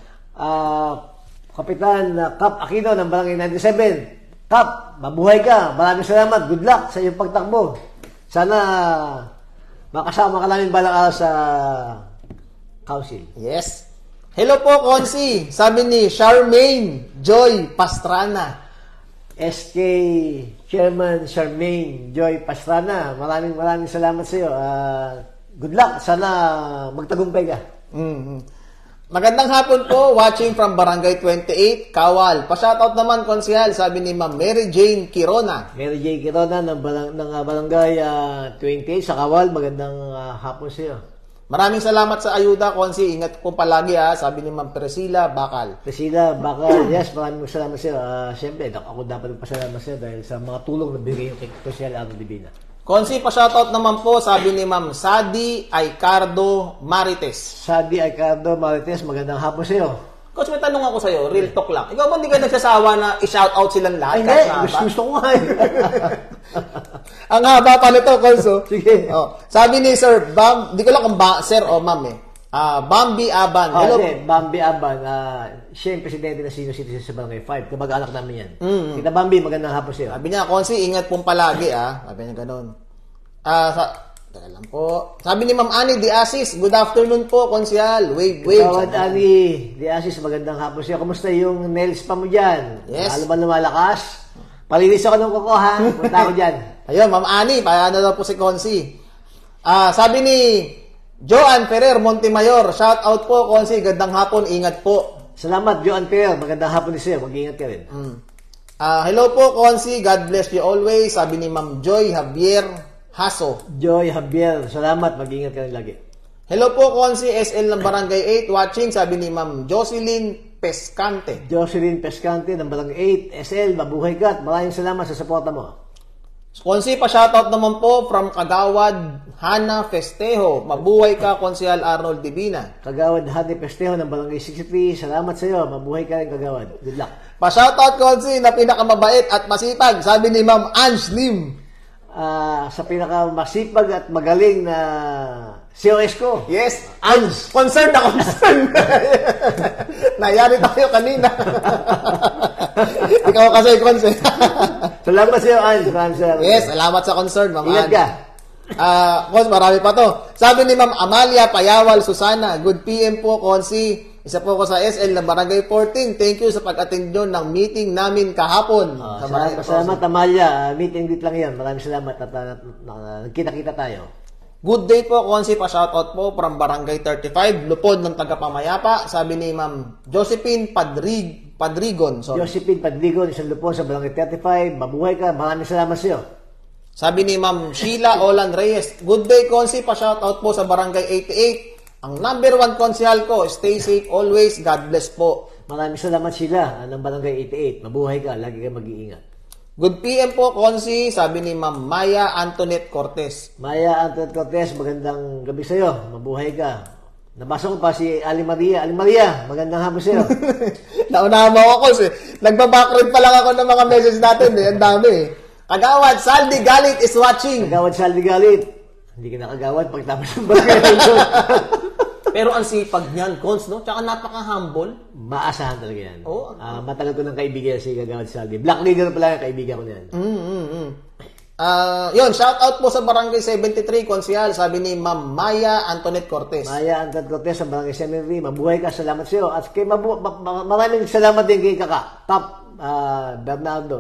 Kapitan Cap Aquino ng Barangay 97. Cap, mabuhay ka. Maraming salamat. Good luck sa iyong pagtakbo. Sana makasama ka namin balang araw sa council. Yes. Hello po, Konsi. Sabi ni Charmaine Joy Pastrana. SK Chairman Charmaine Joy Pastrana. Maraming salamat sa iyo. Good luck. Sana magtagumpay ka. Magandang hapon po. Watching from Barangay 28, Kawal. Pa-shoutout naman, Konsyal. Sabi ni Ma'am Mary Jane Kirona. Mary Jane Kirona ng Barangay 28 sa Kawal. Magandang hapon sa iyo. Maraming salamat sa ayuda, Konsi. Ingat po palagi, ha. Sabi ni Ma'am Priscilla Bakal. Priscilla Bakal, yes, maraming salamat sa iyo. Siyempre, ako dapat magpasalamat sa iyo dahil sa mga tulong na bigay yung kay Konsyal Arnold Divina. Konsi, pa-shoutout naman po, sabi ni Ma'am Sadi Aicardo Marites. Sadi Aicardo Marites, magandang hapon sa iyo. Coach, may tanong ako sa iyo, real talk lang. Ikaw ba hindi ka nagsasawa na i-shoutout silang lahat? Ay, hindi. Gusto ko nga. Ang haba pa nito, Coach. Sige. Sabi ni Sir Bam, di ko lang kung Sir o Ma'am eh. Bambi Aban. Hello. Bambi Aban. Siya yung presidente ng senior citizen sa Barangay 5. Kamag-anak namin yan. Kita Bambi, magandang hapon sa iyo. Sabi niya, Konsi, ingat pong palagi, Sabi niya ganun. Teka lang po. Sabi ni Ma'am Annie Di Asis, good afternoon po, Konsyal. Wave. Kawad Annie Di Asis, magandang hapon siya. Kumusta yung nails pa mo dyan? Yes. Lalo ba lumalakas? Palinis ako ng kuko, ha? Punta ako dyan. Ayun, Ma'am Annie, paano daw po si Konsi? Sabi ni Joanne Ferrer Montemayor, shout out po, Konsi, gandang hapon, ingat po. Salamat, Joanne Ferrer, magandang hapon din sa'yo, mag-ingat ka rin. Hello po, Konsi, God bless you always. Sabi ni Ma'am Joy Javier Haso. Joy Javier, salamat, mag-ingat ka rin lagi. Hello po, Konsi, SL ng Barangay 8, watching, sabi ni Ma'am Jocelyn Pescante. Jocelyn Pescante ng Barangay 8, SL, mabuhay ka at maraming salamat sa suporta mo. Konsi, pa-shoutout naman po from Kagawad Hana Festejo. Mabuhay ka, Konsyal Arnold Divina. Kagawad Hana Festejo ng Barangay 63, salamat sa iyo, mabuhay ka rin, Kagawad. Good luck. Pa-shoutout, Konsi, na pinakamabait at masipag, sabi ni Ma'am Ange Lim. Sa pinakamasipag at magaling na COS ko. Yes, Ange. Concerned na concerned. Nayari tayo kanina. Ikaw kasi concerned. Salamat sa iyo, Ange. Yes, salamat sa concern, Ma'am Ingat ka. Kons, marami pa to. Sabi ni Ma'am Amalia Payawal Susana, good PM po, Konsi. Isa po ko sa SL ng Barangay 14. Thank you sa pag-attend nyo ng meeting namin kahapon. Salamat, Amalia. Meeting dit lang yan. Maraming salamat at nagkita-kita tayo. Good day po, Konsi. Pa-shoutout po from Barangay 35, Lupon ng Tagapamayapa. Sabi ni Ma'am Josephine Padrigon. Josephine Padrigon, isang Lupon sa Barangay 35. Mabuhay ka. Maraming salamat sa iyo. Sabi ni Ma'am Sheila Olan Reyes, good day, Konsi. Pa-shoutout po sa Barangay 88. Ang number 1 konsehal ko, stay safe always. God bless po. Maraming salamat sila ng Barangay 88. Mabuhay ka, lagi ka mag-iingat. Good PM po, Konsi, sabi ni Ma'am Maya Antoinette Cortez. Maya Antoinette Cortez, magandang gabi sa iyo. Mabuhay ka. Nabasa ko pa si Ali Maria. Ali Maria, magandang hapon sa iyo. Naunahan mo ako, Konsi. Nagbabackread pa lang ako ng mga messages natin. Ang dami. Kagawad Saldi Galit is watching. Kagawad Saldi Galit. Hindi ka nakagawad pagtapos ng barangay. Pero ang sipag niyan, Cons, no? Tsaka napaka-humble. Maasahan talaga yan. Oo. Matagal ko ng kaibigan si Kagawad Saldi. Black leader pala yung kaibigan ko niyan. Yun, shout out po sa Barangay 73, Konsyal, sabi ni Ma'am Maya Antoinette Cortez. Maya Antoinette Cortez sa Barangay 73. Mabuhay ka, salamat sa iyo. At kay maraming salamat din kay Kaka. Top Bernardo,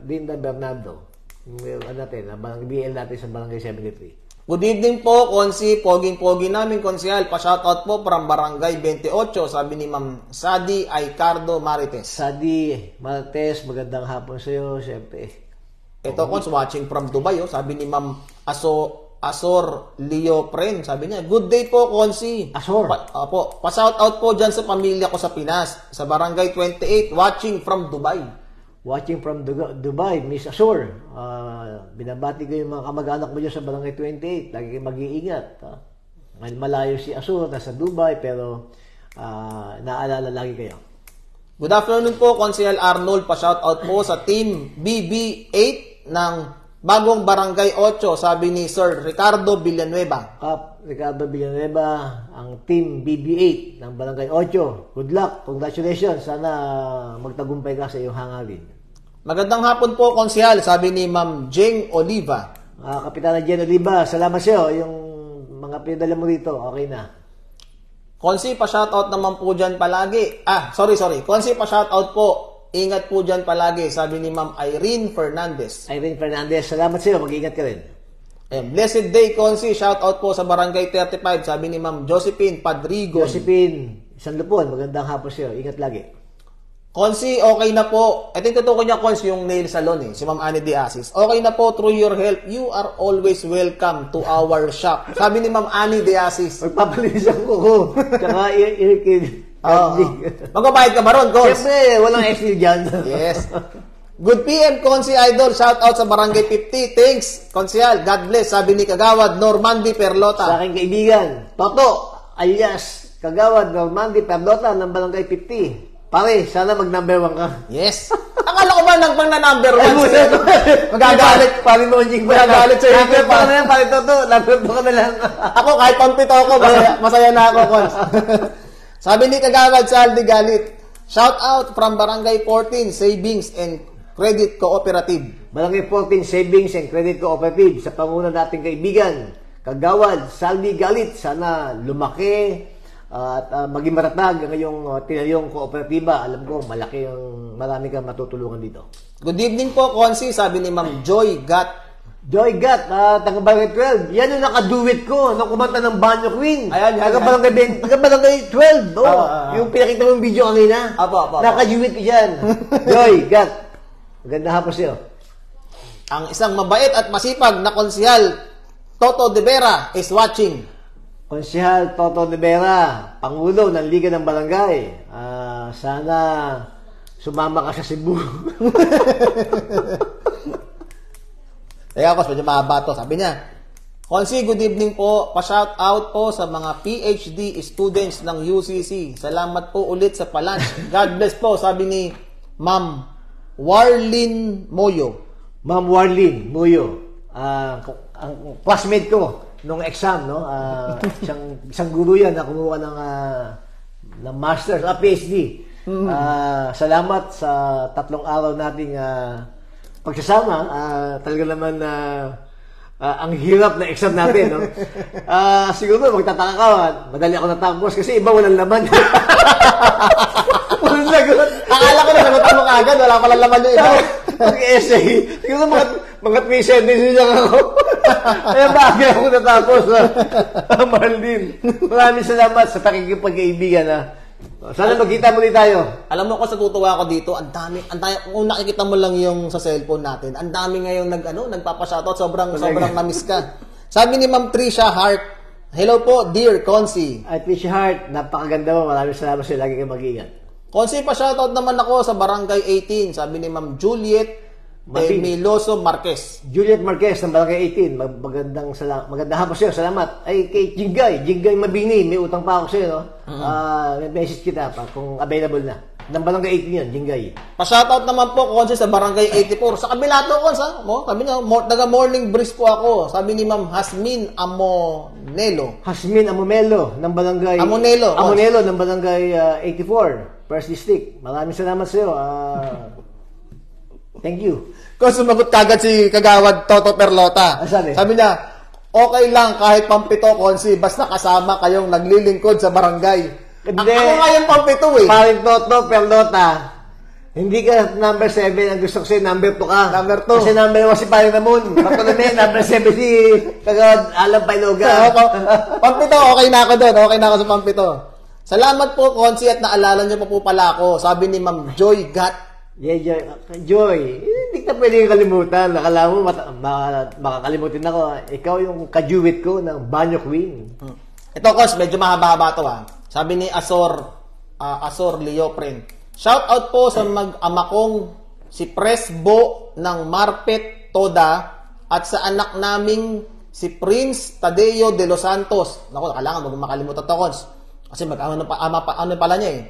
Linda Bernardo. Ano natin, BL natin sa Barangay 73. Good evening po, Konsi. Poging-pogi namin, Konsyal. Pa-shoutout po from Barangay 28, sabi ni Ma'am Sadi Aicardo Marites. Sadi Marites, magandang hapon sa iyo, siyempre. Ito, Cons, watching from Dubai, sabi ni Ma'am Asor Leo Pren. Sabi niya, good day po, Konsi. Asor. Pa-shoutout po dyan sa pamilya ko sa Pinas, sa Barangay 28, watching from Dubai. Watching from Dubai, Miss Asor. Binabati ko yung mga kamag-anak mo dyan sa Barangay 28. Lagi kayo mag-iingat. Malayo si Asor, nasa Dubai, pero naalala lagi kayo. Good afternoon po, Konsehal Arnold. Pa-shoutout po sa Team BB8 ng Bagong Barangay 8, sabi ni Sir Ricardo Villanueva. Ricardo Villanueva, ang Team BB8 ng Barangay 8. Good luck, congratulations. Sana magtagumpay ka sa iyong hangarin. Magandang hapon po, Konsehal, sabi ni Ma'am Jeng Oliva. Kapitana Jeng Oliva, salamat sa iyo. Yung mga pinadala mo rito, okay na. Konsi, pa-shoutout naman po dyan palagi. Sorry. Konsi, pa-shoutout po. Ingat po dyan palagi, sabi ni Ma'am Irene Fernandez. Irene Fernandez, salamat sa iyo. Mag-ingat ka rin. Blessed day, Konsi. Shoutout po sa Barangay 35, sabi ni Ma'am Josephine Padrigo. Josephine, San Lupon, magandang hapon sa iyo. Ingat lagi. Konsi, okay na po. Ito yung tutukoy niya, Konsi, yung nail salon si Ma'am Annie Diasis. Okay na po, through your help, you are always welcome to our shop. Sabi ni Ma'am Annie Diasis. Magpapalinis ang kuko. Tsaka irikid. Magbabayad ka ba ron, Konsi? Siyempre, walang extra dyan. Yes. Good PM, Konsi Idol. Shout out sa Barangay 50. Thanks, Konsyal. God bless. Sabi ni Kagawad Normandy Perlota. Sa aking kaibigan, Toto, alias Kagawad Normandy Perlota ng Barangay 50. Pare, sana mag-number 1 ka. Yes. Akala ko ba nang number 1? Magagalit. Pare mo, Jing. Magagalit sa'yo. Number pa na yan, pare Toto. Number pa ka na lang. Ako, kahit pampito ako, masaya na ako, Kons. Sabi ni Kagawad Saldi Galit, shout out from Barangay 14 Savings and Credit Cooperative. Barangay 14 Savings and Credit Cooperative. Sa pangunan nating kaibigan, Kagawad Saldi Galit. Sana lumaki at maging maratag ang iyong tinayong kooperatiba. Alam ko, marami kang matutulungan dito. Good evening po, Konsi. Sabi ni Ma'am Joy Gat. Joy Gat, taga Barangay 12. Yan yung nakaduet ko nung kumanta ng Banyo Queen. Ayan. Taga Barangay 12. Yung pinakita mo yung video kanina. Apo. Nakaduet ko dyan. Joy Gat. Maganda hapon sa'yo. Ang isang mabait at masipag na konsehal, Toto De Vera, is watching. Konsehal Toto De Vera, Pangulo ng Liga ng Barangay. Sana sumama ka sa Cebu. Teka, Kos, medyo mahaba to. Sabi niya, Konsi, good evening po. Pa-shout out po sa mga PhD students ng UCC. Salamat po ulit sa palunch. God bless po, sabi ni Ma'am Warlin Moyo. Ma'am Warlin Moyo. Ang classmate ko nung exam, no? Isang guro yan na kumuha ng master's, PhD. Salamat sa 3 araw nating pagsasama. Talaga naman ang hirap na exam natin, no? Siguro magtataka ka, madali ako natapos kasi iba walang laman. Walang lagot. Akala ko na sagutan mo kaagad, wala palang laman yung iba. Pag-essay, siguro mga 3 sentences lang ako. Kaya bagay ako natapos. Marlin, maraming salamat sa pakikipag-kaibigan. Sana magkita muli tayo. Alam mo ko, sa tutuwa ako dito, ang dami, kung nakikita mo lang yung sa cellphone natin, ang dami ngayon nagpapa-shoutout, sobrang na-miss ka. Sabi ni Ma'am Trisha Hart, hello po, dear Konsi. At Trisha Hart, napakaganda mo, maraming salamat sa'yo, lagi kayo mag-ingat. Konsi, pa-shoutout naman ako sa Barangay 18, sabi ni Ma'am Juliet Miloso Marquez. Juliet Marquez ng Barangay 18, magandang hapon sa'yo, salamat. Ay, kay Jingay Mabini, may utang pa ako sa'yo, no? May message kita pa kung available na. ng Barangay 18 yun, Jingay. Pa-shoutout naman po, Konsi, sa Barangay 84. Sa kabila to, Kons, ha? Sabi niya, taga-morning breeze po ako. Sabi ni Ma'am Hasmin Amonelo. Hasmin Amonelo ng Barangay... Amonelo ng Barangay 84, First District. Maraming salamat sa iyo. Thank you. Kung sumagot kagad si Kagawad Toto Perlota. Sabi niya, okay lang kahit pampito, Konsi, basta kasama kayong naglilingkod sa barangay. Hindi. Ako nga yung pampito eh. Paring Toto Perlota. Hindi ka number 7. Ang gusto ko sa'yo, number 2 ka. Number 2. Kasi number 1 si Paring Ramon. Patuloy, number 7 si Kagawad Alam Pailoga. Pampito, okay na ako doon. Okay na ako sa pampito. Salamat po, Konsi, at naalala niyo pa po pala ako. Sabi ni Ma'am Joy Gat. Yeah, Joy. Hindi ka pwedeng kalimutan. Nakala mo, makakalimutin ako. Ikaw yung kajuwit ko ng Banyo Queen. Ito, Kons, medyo mahaba-haba to ha. Sabi ni Asor Leopren. Shout out po sa mag-ama kong si Presbo ng Marpet Toda at sa anak naming si Prince Tadeo de los Santos. Naku, kailangan makalimutan to, Kons. Kasi ano pala niya eh.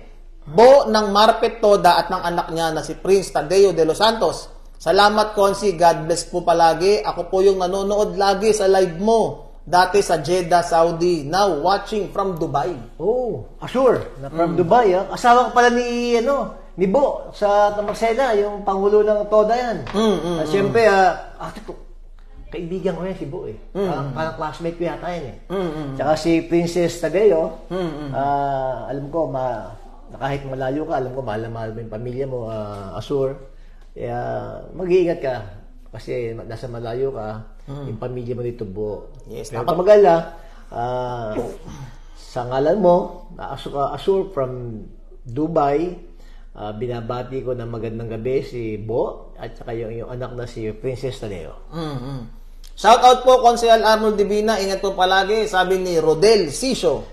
Bo ng Marpet Toda at ng anak niya na si Prince Tadeo de los Santos. Salamat, Konsi. God bless po palagi. Ako po yung nanonood lagi sa live mo. Dati sa Jeddah, Saudi. Now watching from Dubai. Oh, Asur. From Dubai. Asawa ko pala ni Bo sa Marcela, yung pangulo ng Toda yan. Siyempre, kaibigan ko yan si Bo eh. Parang classmate ko yata yan eh. Tsaka si Princess Tadeo, alam ko, kahit malayo ka, alam ko, mahal na mahal mo yung pamilya mo, Asur. Kaya, mag-iingat ka. Kasi nasa malayo ka, yung pamilya mo dito, Bo. Yes, pero pamagala, sa ngalan mo, Asur from Dubai, binabati ko ng magandang gabi si Bo, at saka yung anak na si Princess Tadeo. Shout out po, Konsehal Arnold Divina. Ingat po palagi. Sabi ni Rodel Sisio.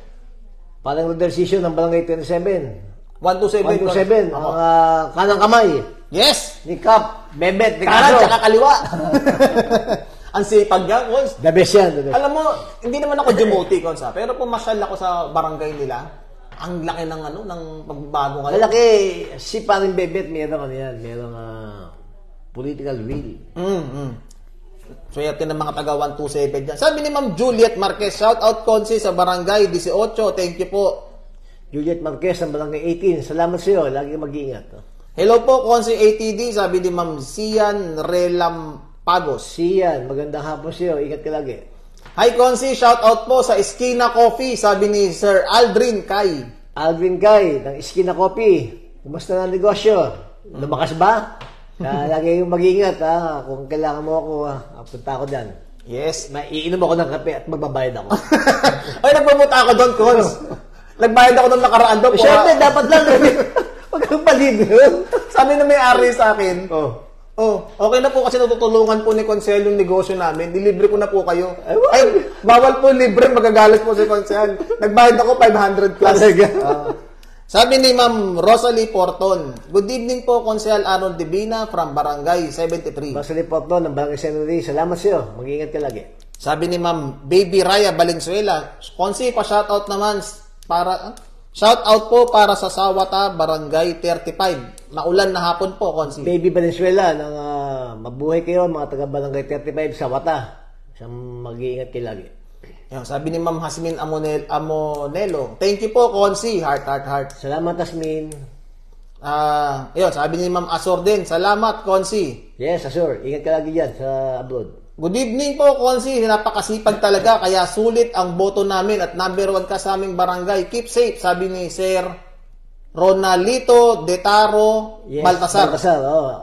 Parang Rodel Sisio ng Barangay 27. 127. 127. Kanang kamay. Yes! Ni Cap, Bebet, ni Kanan, tsaka kaliwa. Ang sipag yan, Kons. The best yan. Alam mo, hindi naman ako Jumuti, Kons, pero pumasyal ako sa barangay nila. Ang laki ng ng pagbabago ngayon. Malaki. Si paring Bebet, mayroong mayroong political will. So, yatin ng mga taga 127 dyan. Sabi ni Ma'am Juliet Marquez, shout out, Konsi, sa barangay 18. Thank you po. Juliet Marquez ng barangay 18. Salamat sa iyo. Lagi mag-iingat. Hello po, Konsi ATD. Sabi ni Ma'am Sian Relampagos. Sian, magandang hapon sa iyo. Ingat ka lagi. Hi, Konsi. Shout out po sa Esquina Coffee. Sabi ni Sir Aldrin Kai. Aldrin Kai ng Esquina Coffee. Kumusta na ang negosyo? Lumakas ba? Lagi yung mag-iingat, kung kailangan mo ako, punta ako dyan. Yes. Iinom ako ng kape at magbabayad ako. Ay, nagpupunta ako doon, Kons. Nagbayad ako ng nakaraan doon. Siyempre, dapat lang. Huwag kang paligod. Sabi na may-ari sa akin, okay na po kasi natutulungan po ni Konsel yung negosyo namin. Dilibre ko na po kayo. Ay, bawal po libre, magagalit po si Konsel. Nagbayad ako 500 plus. Sabi ni Ma'am Rosalie Porton, good evening po, Konsehal Arnold Divina from Barangay 73. Rosalie Porton ng Barangay 73. Salamat sa iyo. Mag-iingat ka lagi. Sabi ni Ma'am Baby Raya Valenzuela, Konsi, pa-shoutout naman para shoutout po para sa Sawata Barangay 35. Maulan na hapon po, Konsi. Baby Valenzuela ng mabuhay kayo mga taga Barangay 35 Sawata. Mag-iingat kayo lagi. Yan, sabi ni Ma'am Hasmin Amonelo, thank you po, Konsi. Heart. Salamat, Hasmin. Yun, sabi ni Ma'am Asor din, salamat, Konsi. Yes, Asor. Ingat ka lagi dyan sa abroad. Good evening po, Konsi. Napakasipag talaga, kaya sulit ang boto namin at number 1 ka sa aming barangay. Keep safe, sabi ni Sir Ronalito Detaro Baltasar.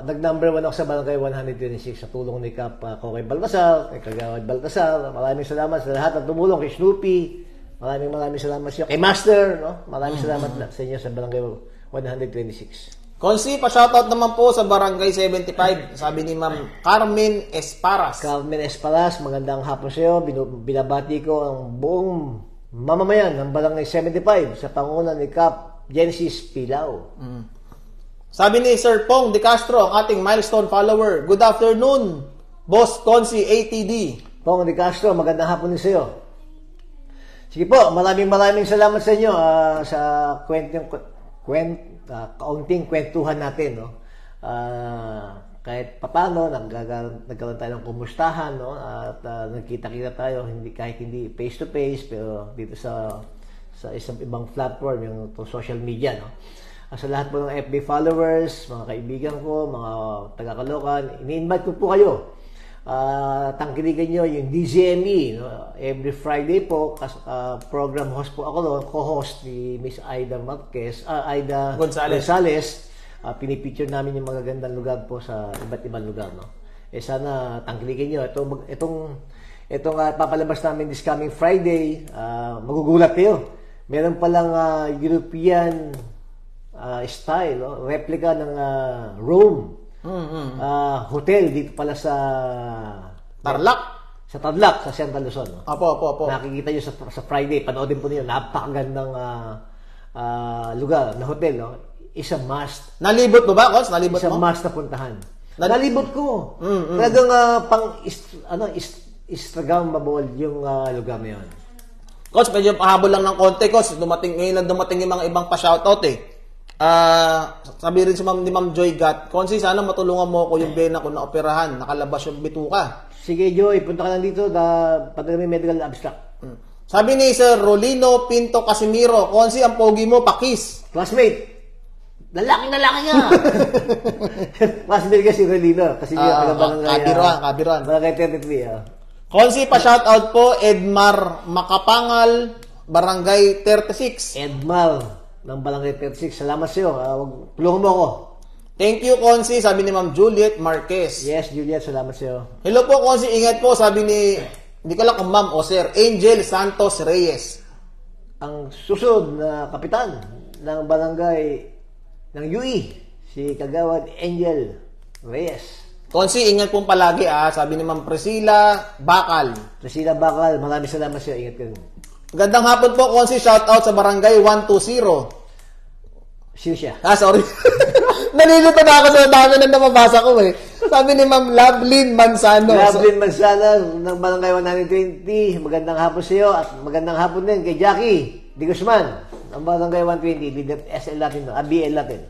Nag-number 1 ako sa barangay 126 sa tulong ni Kap Kokoy Baltasar, kay Kagawad Baltasar. Maraming salamat sa lahat ng tumulong, kay Snoopy. Maraming salamat sa iyo. Kay Master, maraming salamat sa inyo sa barangay 126. Konsi, pa-shoutout naman po sa barangay 75. Sabi ni Ma'am Carmen Esparas. Carmen Esparas, magandang hapon sa iyo. Binabati ko ang buong mamamayan ng barangay 75 sa pangunan ni Kap Genesis Pilao. Sabi ni Sir Pong De Castro, ang ating milestone follower. Good afternoon, Boss Konsi ATD. Pong De Castro, magandang hapon din sa iyo. Sige po, maraming salamat sa inyo sa kaunting kwentuhan natin, no? Kahit papano nagkaroon tayo ng kumustahan, no? At nagkita-kita tayo kahit hindi face to face, pero dito sa isang ibang platform, yung social media, no? Sa lahat po ng FB followers, mga kaibigan ko, mga taga-Caloocan, ini-invite ko po kayo. Tangkiligan nyo yung DZME, no? Every Friday po, program host po ako doon, co-host ni Miss Aida Gonzales. Pinipicture namin yung magagandang lugar po sa iba't ibang lugar, no? Sana tangkiligan nyo. Itong papalabas namin this coming Friday, magugulat kayo. Meron palang European style, no? Replica ng Rome. Hotel dito pala sa Tarlac. Sa Tarlac, sa Central Luzon. No? Apo. Nakikita nyo sa Friday, panoodin po niyo, napakagandang lugar na hotel. No? Isa must. Nalibot mo ba, Coach? Nalibot Isa mo? must na puntahan. Nalibot ko. Talagang Instagrammable yung lugar na yun. Coach, medyo pahabol lang ng konti, Coach. Ngayon dumating yung mga ibang pa-shoutout eh. Sabi rin ni Ma'am Joy Gat, Konsi, sana matulungan mo ko yung bena ko na operahan. Nakalabas yung bituka. Sige, Joy, punta ka lang dito. Padala may medical abstract. Sabi ni Sir Rolino Pinto Casimiro, Konsi, ang pogi mo, pakis. Classmate. Lalaki nga. Classmate ka si Rolino. Kasi kabiruan. Barangay 33. Konsi, pa-shoutout po, Edmar Makapangal, Barangay 36. Edmar ng Barangay 36. Salamat sa iyo. Tulungan mo ako. Thank you, Konsi, sabi ni Ma'am Juliet Marquez. Yes, Juliet, salamat sa iyo. Hello po, Konsi, ingat po, sabi ni, hindi ko lang kung ma'am o sir, Angel Santos Reyes. Ang susunod na kapitan ng barangay ng UE, si Kagawad Angel Reyes. Konsi, ingat po palagi sabi ni Ma'am Priscilla Bakal. Priscilla Bakal, maraming salamat sa iyo. Ingat ka rin. Gandang hapon po, Konsi. Shout out sa Barangay 120. Sino siya? Sorry. Nalilito na ako sa dami na nababasa ko eh. Sabi ni Ma'am Lovelyn Manzano. Lovelyn Manzano ng Barangay 120. Magandang hapon sa iyo at magandang hapon din kay Jackie Di Guzman ng Barangay 120. SL natin, BL natin.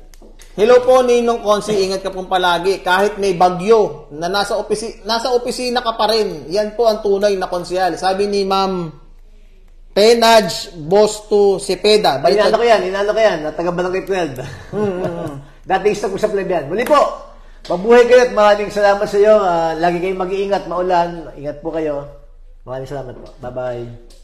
Hello po, Ninong Konsi. Ingat ka pong palagi. Kahit may bagyo na nasa opisina ka pa rin. Yan po ang tunay na konsyal. Sabi ni Ma'am Penaj Bosto Cepeda. Inano ko yan. Taga-Barangay 12. Dating stock ko sa pleb yan. Muli po, mabuhay kayo at maraming salamat sa iyo. Lagi kayong mag-iingat, maulan. Ingat po kayo. Maraming salamat po. Bye-bye.